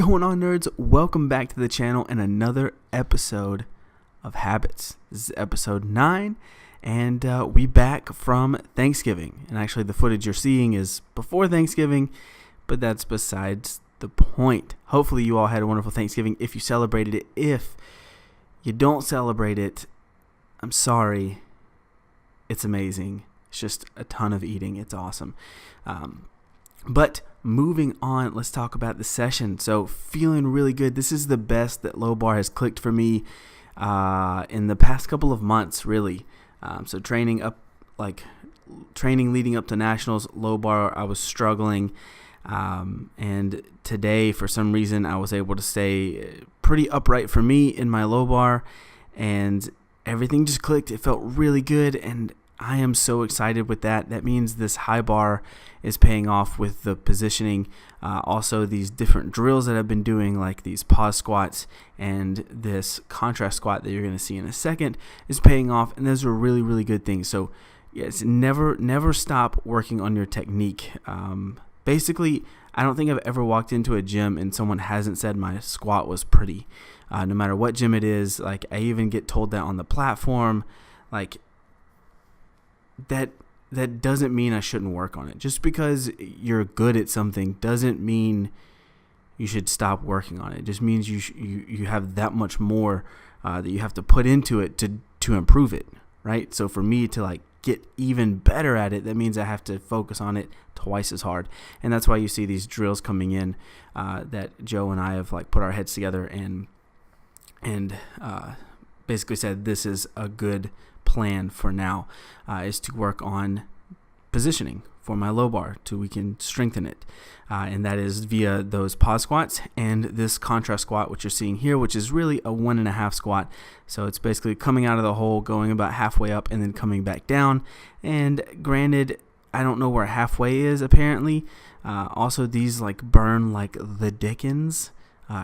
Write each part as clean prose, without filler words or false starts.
going on, nerds? Welcome back to the channel and another episode of Habits. This is episode 9, and we back from Thanksgiving. And actually, the footage you're seeing is before Thanksgiving, but that's besides the point. Hopefully, you all had a wonderful Thanksgiving if you celebrated it. If you don't celebrate it, I'm sorry. It's amazing. It's just a ton of eating. It's awesome. But moving on, let's talk about the session. So feeling really good. This is the best that low bar has clicked for me in the past couple of months, really. So training leading up to nationals, low bar, I was struggling. And today, for some reason, I was able to stay pretty upright for me in my low bar, and everything just clicked. It felt really good, and I am so excited with that. That means this high bar is paying off with the positioning. Also, these different drills that I've been doing, like these pause squats and this contrast squat that you're going to see in a second, is paying off, and those are really, really good things. So, yes, never stop working on your technique. Basically, I don't think I've ever walked into a gym and someone hasn't said my squat was pretty. No matter what gym it is, like I even get told that on the platform, like. That doesn't mean I shouldn't work on it. Just because you're good at something doesn't mean you should stop working on it. It just means you have that much more that you have to put into it to improve it, right? So for me to get even better at it, that means I have to focus on it twice as hard. And that's why you see these drills coming in that Joe and I have put our heads together and basically said this is a good plan for now, is to work on positioning for my low bar so we can strengthen it, and that is via those pause squats and this contrast squat, which you're seeing here, which is really a 1.5 squat. So it's basically coming out of the hole, going about halfway up, and then coming back down. And granted, I don't know where halfway is apparently. Also, these burn like the Dickens.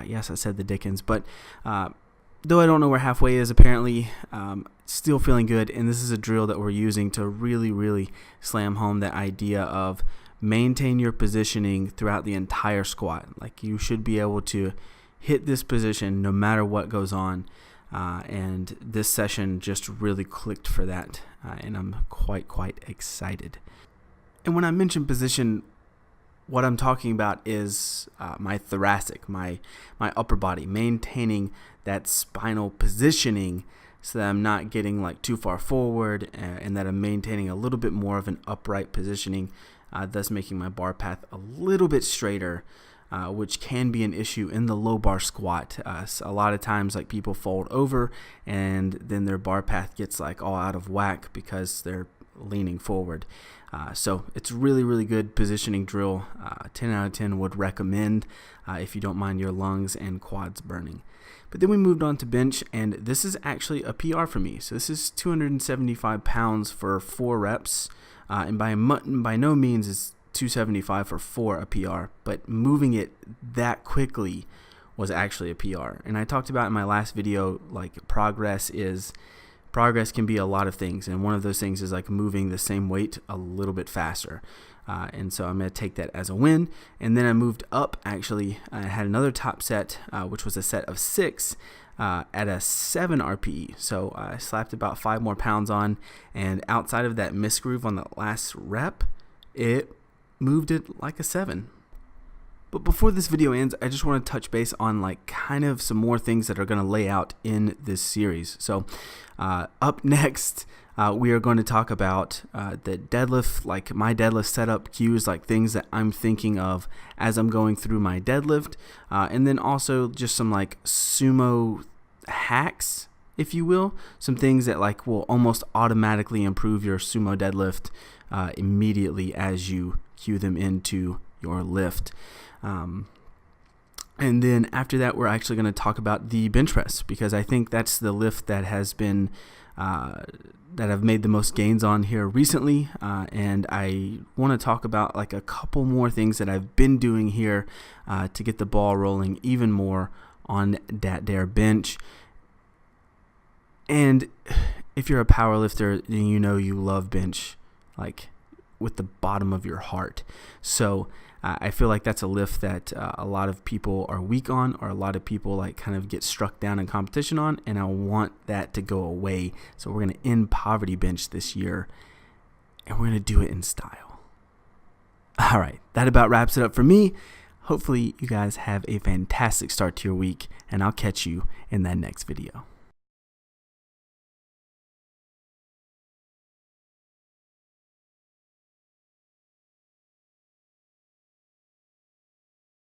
Yes, I said the Dickens, but though I don't know where halfway is, apparently, still feeling good. And this is a drill that we're using to really, really slam home that idea of maintain your positioning throughout the entire squat. You should be able to hit this position no matter what goes on. And this session just really clicked for that. And I'm quite excited. And when I mention position, what I'm talking about is my thoracic, my upper body, maintaining that spinal positioning so that I'm not getting too far forward, and that I'm maintaining a little bit more of an upright positioning, thus making my bar path a little bit straighter, which can be an issue in the low bar squat. A lot of times people fold over and then their bar path gets all out of whack because they're leaning forward. So it's really, really good positioning drill. 10 out of 10 would recommend if you don't mind your lungs and quads burning. But then we moved on to bench, and this is actually a PR for me. So this is 275 pounds for 4 reps, and by no means is 275 for 4 a PR, but moving it that quickly was actually a PR. And I talked about in my last video, progress can be a lot of things, and one of those things is moving the same weight a little bit faster. And so I'm going to take that as a win. And then I moved up, actually. I had another top set, which was a set of 6 at a 7 RPE. So I slapped about 5 more pounds on, and outside of that misgroove on the last rep, it moved it like a 7. But before this video ends, I just want to touch base on kind of some more things that are going to lay out in this series. So up next, we are going to talk about the deadlift, my deadlift setup cues, things that I'm thinking of as I'm going through my deadlift, and then also just some sumo hacks, if you will, some things that will almost automatically improve your sumo deadlift immediately as you cue them into your lift. And then after that, we're actually going to talk about the bench press, because I think that's the lift that has been that I've made the most gains on here recently, and I want to talk about a couple more things that I've been doing here to get the ball rolling even more on that there bench. And if you're a power lifter, then you know you love bench with the bottom of your heart. So I feel like that's a lift that a lot of people are weak on, or a lot of people like kind of get struck down in competition on, and I want that to go away. So we're going to end Poverty Bench this year, and we're going to do it in style. All right, that about wraps it up for me. Hopefully you guys have a fantastic start to your week, and I'll catch you in that next video.